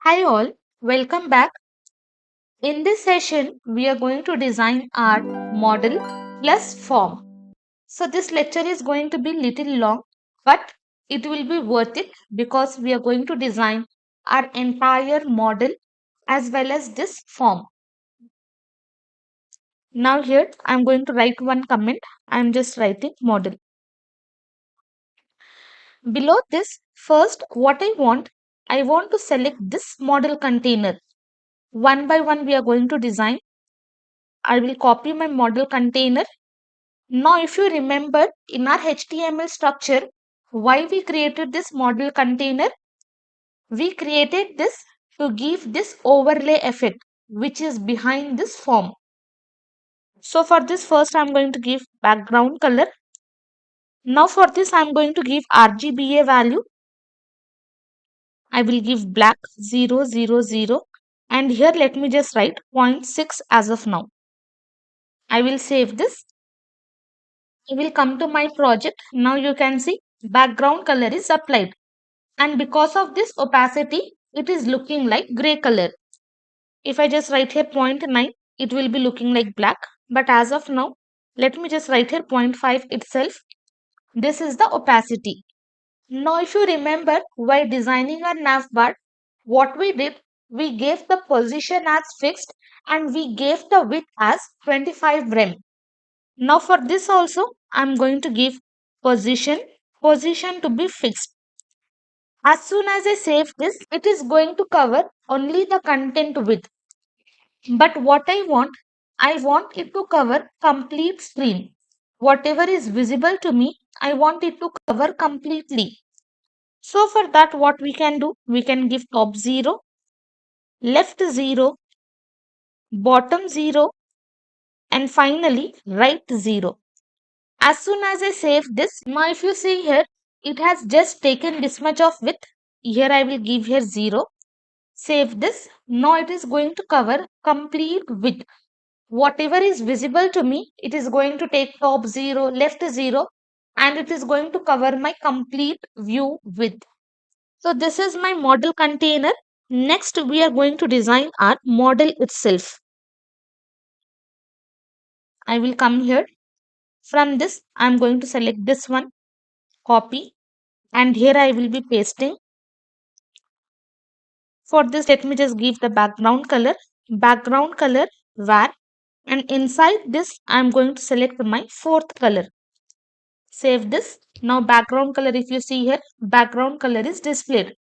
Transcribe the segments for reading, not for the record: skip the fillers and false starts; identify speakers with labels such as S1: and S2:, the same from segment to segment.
S1: Hi all, welcome back. In this session, we are going to design our model plus form. So this lecture is going to be little long, but it will be worth it because we are going to design our entire model as well as this form. Now here, I am going to write one comment. I am just writing model. Below this, first what I want to select this model container. One by one, we are going to design. I will copy my model container. Now, if you remember in our HTML structure, why we created this model container? We created this to give this overlay effect, which is behind this form. So for this, first I'm going to give background color. Now for this, I'm going to give RGBA value. I will give black 000. And here, let me just write 0.6 as of now. I will save this. I will come to my project. Now you can see background color is applied. And because of this opacity, it is looking like gray color. If I just write here 0.9, it will be looking like black. But as of now, let me just write here 0.5 itself. This is the opacity. Now, if you remember, while designing our nav bar, what we did, we gave the position as fixed and we gave the width as 25 rem. Now, for this also, I'm going to give position to be fixed. As soon as I save this, it is going to cover only the content width. But what I want it to cover complete screen. Whatever is visible to me, I want it to cover completely. So for that, what we can do, we can give top 0, left 0, bottom 0, and finally right 0. As soon as I save this, now if you see here, it has just taken this much of width. Here I will give here 0. Save this. Now it is going to cover complete width. Whatever is visible to me, it is going to take top 0, left 0, and it is going to cover my complete view width. So this is my model container. Next, we are going to design our model itself. I will come here. From this, I am going to select this one, copy, and here I will be pasting. For this, let me just give the background color var, and inside this, I am going to select my fourth color. Save this. Now background color, if you see here, background color is displayed.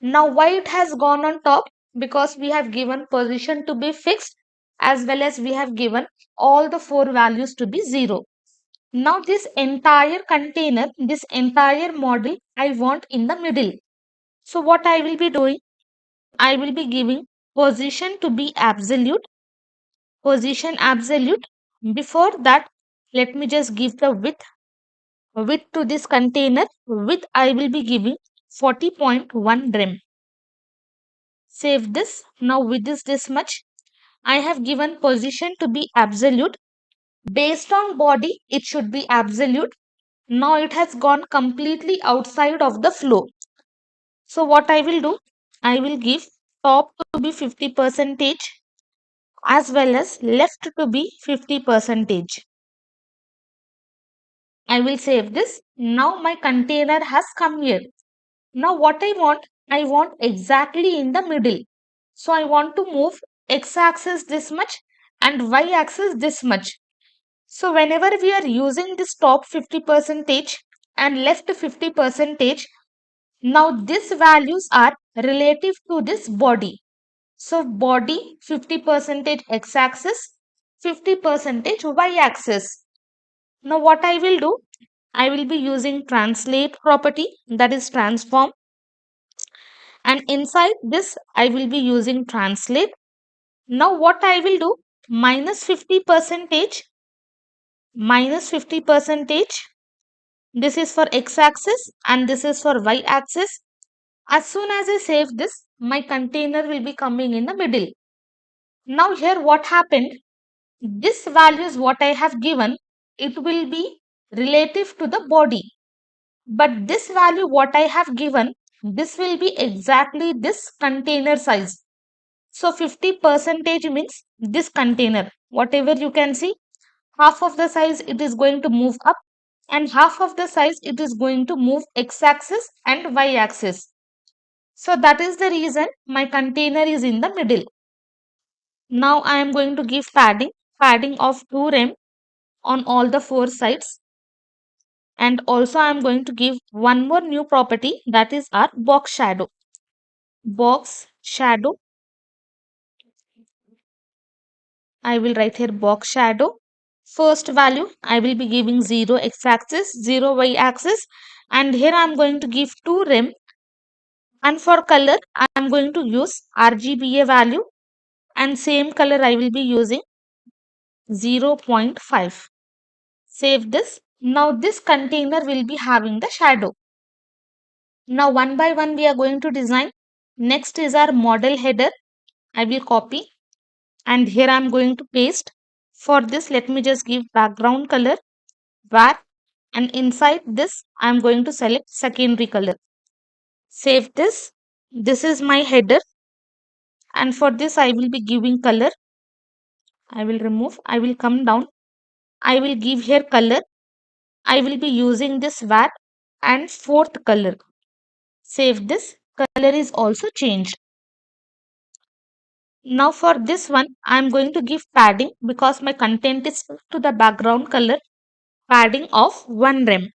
S1: Now why it has gone on top? Because we have given position to be fixed as well as we have given all the 4 values to be 0. Now this entire container, this entire model, I want in the middle. So what I will be doing, I will be giving position to be absolute. Position absolute. Before that, let me just give the width to this container. Width I will be giving 40.1 rem. Save this. Now with this much, I have given position to be absolute. Based on body, it should be absolute. Now it has gone completely outside of the flow. So what I will do, I will give top to be 50% as well as left to be 50%. I will save this. Now my container has come here. Now what I want exactly in the middle. So I want to move x-axis this much and y-axis this much. So whenever we are using this top 50% and left 50%, now these values are relative to this body. So body 50% x-axis, 50% y-axis. Now what I will do, I will be using translate property, that is transform. And inside this, I will be using translate. Now what I will do, minus 50%, minus 50%. This is for x-axis and this is for y-axis. As soon as I save this, my container will be coming in the middle. Now here what happened, this value is what I have given, it will be relative to the body. But this value what I have given, this will be exactly this container size. So 50% means this container, whatever you can see, half of the size it is going to move up and half of the size it is going to move x-axis and y-axis. So that is the reason my container is in the middle. Now I am going to give padding of 2 rem on all the 4 sides. And also I am going to give one more new property, that is our box shadow. Box shadow. I will write here box shadow. First value I will be giving 0 x-axis, 0 y-axis, and here I am going to give 2 rem, and for color I am going to use RGBA value, and same color I will be using 0.5. Save this. Now this container will be having the shadow. Now one by one we are going to design. Next is our model header. I will copy and here I am going to paste. For this let me just give background color var, and inside this I am going to select secondary color. Save this. This is my header, and for this I will be giving color. I will remove. I will come down. I will give here color. I will be using this var and fourth color. Save this. Color is also changed. Now for this one, I am going to give padding because my content is set to the background color. Padding of 1 rem.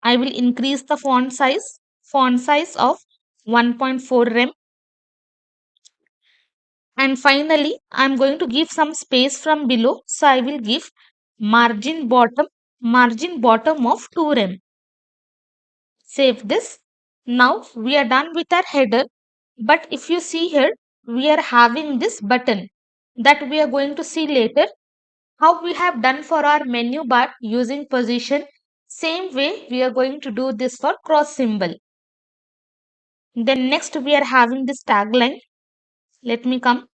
S1: I will increase the font size of 1.4 rem. And finally, I am going to give some space from below. So I will give margin bottom of 2 rem. Save this. Now we are done with our header. But if you see here, we are having this button that we are going to see later how we have done for our menu bar using position. Same way we are going to do this for cross symbol. Then next we are having this tagline. Let me come.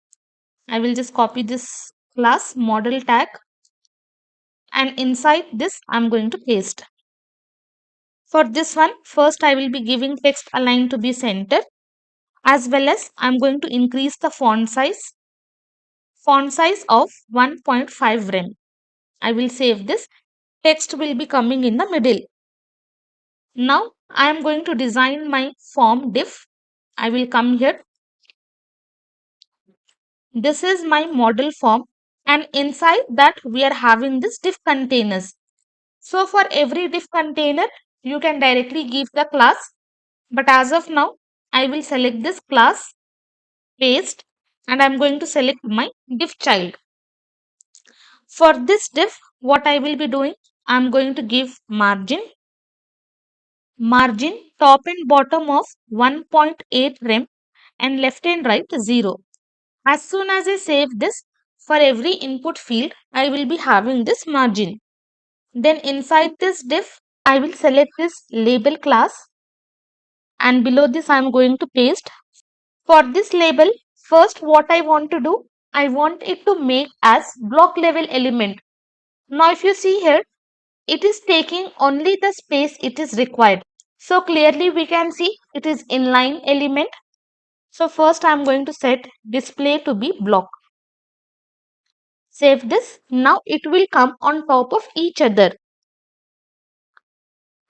S1: I will just copy this class model tag, and inside this I am going to paste. For this one, first I will be giving text align to be center, as well as I am going to increase the font size of 1.5 rem. I will save this. Text will be coming in the middle. Now I am going to design my form diff. I will come here. This is my model form, and inside that we are having this diff containers. So for every diff container, you can directly give the class. But as of now, I will select this class, paste, and I am going to select my diff child. For this diff, what I will be doing, I am going to give margin top and bottom of 1.8 rem and left and right 0. As soon as I save this, for every input field, I will be having this margin. Then inside this diff, I will select this label class, and below this I am going to paste. For this label, first what I want to do, I want it to make as block level element. Now if you see here, it is taking only the space it is required. So clearly we can see it is inline element. So first I am going to set display to be block. Save this. Now it will come on top of each other.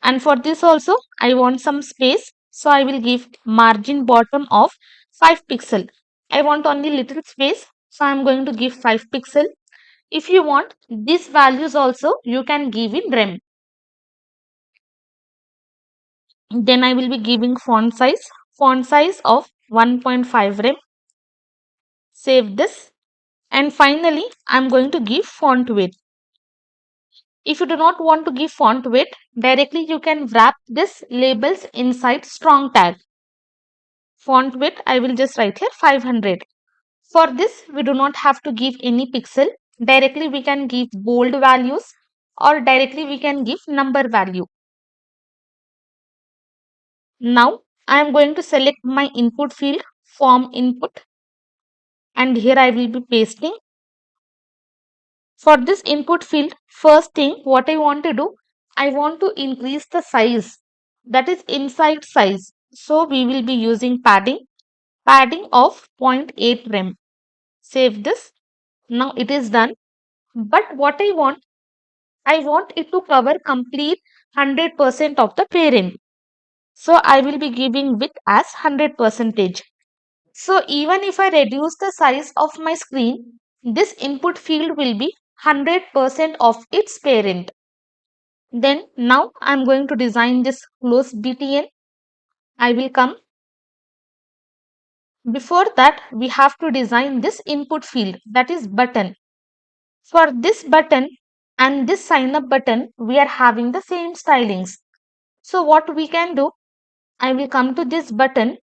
S1: And for this also I want some space. So I will give margin bottom of 5 pixel. I want only little space. So I am going to give 5 pixel. If you want these values also, you can give in rem. Then I will be giving font size of 1.5 rem. Save this. And finally, I am going to give font weight. If you do not want to give font weight, directly you can wrap this labels inside strong tag. Font weight, I will just write here 500. For this, we do not have to give any pixel. Directly we can give bold values, or directly we can give number value. Now, I am going to select my input field, form input, and here I will be pasting. For this input field, first thing what I want to do, I want to increase the size. that is inside size. So we will be using padding of 0.8 rem. Save this. Now it is done. But what I want it to cover complete 100% of the parent. So I will be giving width as 100%. So even if I reduce the size of my screen, this input field will be 100% of its parent. Then now I am going to design this close BTN. I will come. Before that, we have to design this input field, that is button. For this button and this sign up button, we are having the same stylings. So what we can do, I will come to this button.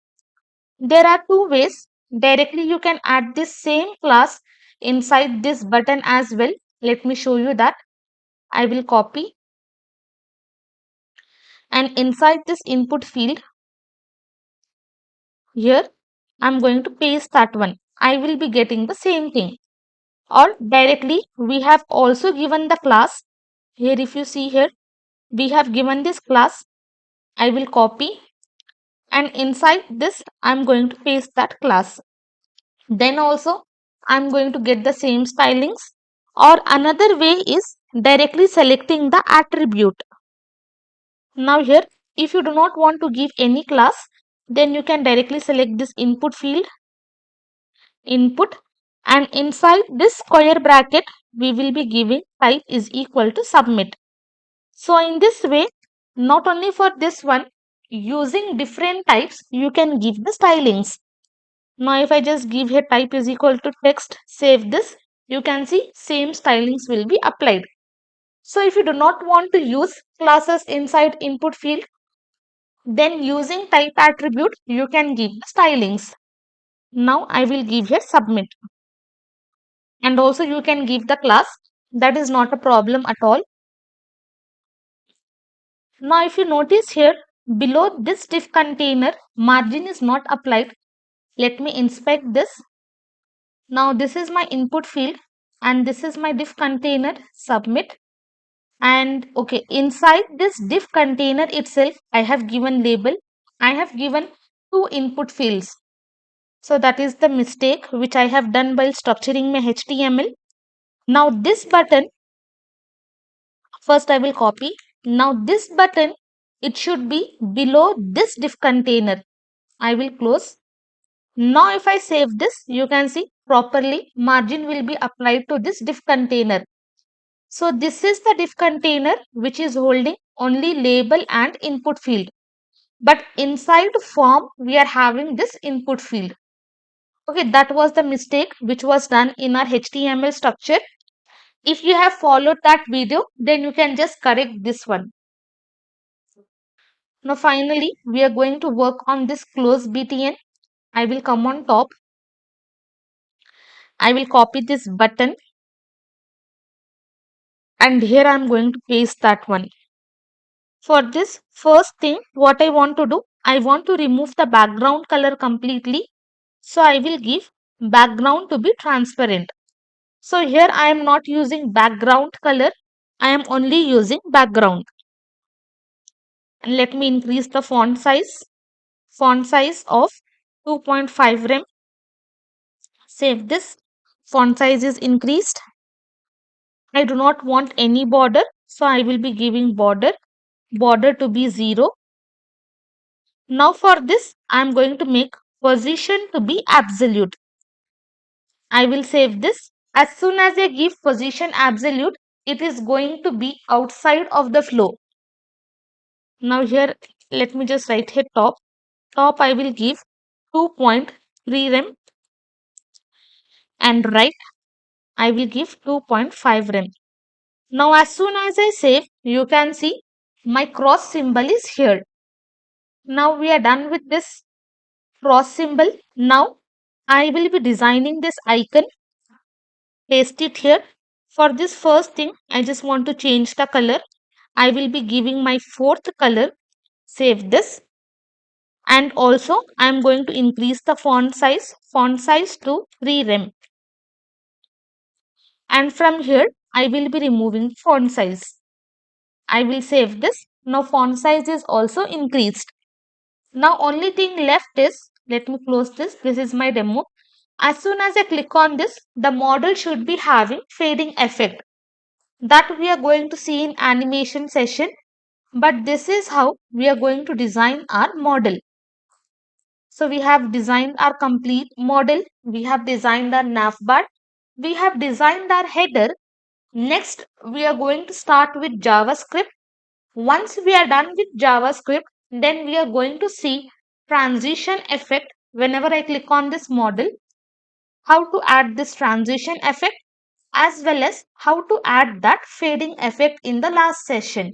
S1: There are two ways. Directly you can add this same class inside this button as well. Let me show you that. I will copy, and inside this input field here, I'm going to paste that one. I will be getting the same thing. Or directly we have also given the class. Here if you see here, we have given this class. I will copy, and inside this I'm going to paste that class. Then also I'm going to get the same stylings. Or another way is directly selecting the attribute. Now here, if you do not want to give any class, then you can directly select this input field, input, and inside this square bracket we will be giving type is equal to submit. So in this way, not only for this one, using different types you can give the stylings. Now if I just give here type is equal to text, save this, you can see same stylings will be applied. So if you do not want to use classes inside input field, then using type attribute you can give the stylings. Now I will give here submit, and also you can give the class, that is not a problem at all. Now if you notice here, below this div container margin is not applied. Let me inspect this. Now this is my input field and this is my div container, submit. And okay, inside this div container itself I have given label. I have given two input fields. So that is the mistake which I have done while structuring my HTML. Now this button, first I will copy. Now this button, it should be below this div container. I will close. Now if I save this, you can see properly margin will be applied to this div container. So this is the div container which is holding only label and input field. But inside form, we are having this input field. Okay, that was the mistake which was done in our HTML structure. If you have followed that video, then you can just correct this one. Now finally, we are going to work on this close BTN. I will come on top. I will copy this button, and here I am going to paste that one. For this first thing, what I want to do, I want to remove the background color completely. So I will give background to be transparent. So here I am not using background color. I am only using background. And let me increase the font size. Font size of 2.5 rem. Save this. Font size is increased. I do not want any border. So I will be giving border to be 0. Now for this, I am going to make position to be absolute. I will save this. As soon as I give position absolute, it is going to be outside of the flow. Now here, let me just write here top. Top I will give 2.3 rem, and right I will give 2.5 rem. Now as soon as I save, you can see my cross symbol is here. Now we are done with this cross symbol. Now I will be designing this icon. Paste it here. For this first thing, I just want to change the color. I will be giving my fourth color. Save this. And also I am going to increase the font size to 3 rem. And from here I will be removing font size. I will save this. Now font size is also increased. Now only thing left is, let me close this. This is my demo. As soon as I click on this, the model should be having fading effect. That we are going to see in animation session. But this is how we are going to design our model. So we have designed our complete model. We have designed our navbar. We have designed our header. Next, we are going to start with JavaScript. Once we are done with JavaScript, then we are going to see transition effect whenever I click on this model, how to add this transition effect, as well as how to add that fading effect in the last session.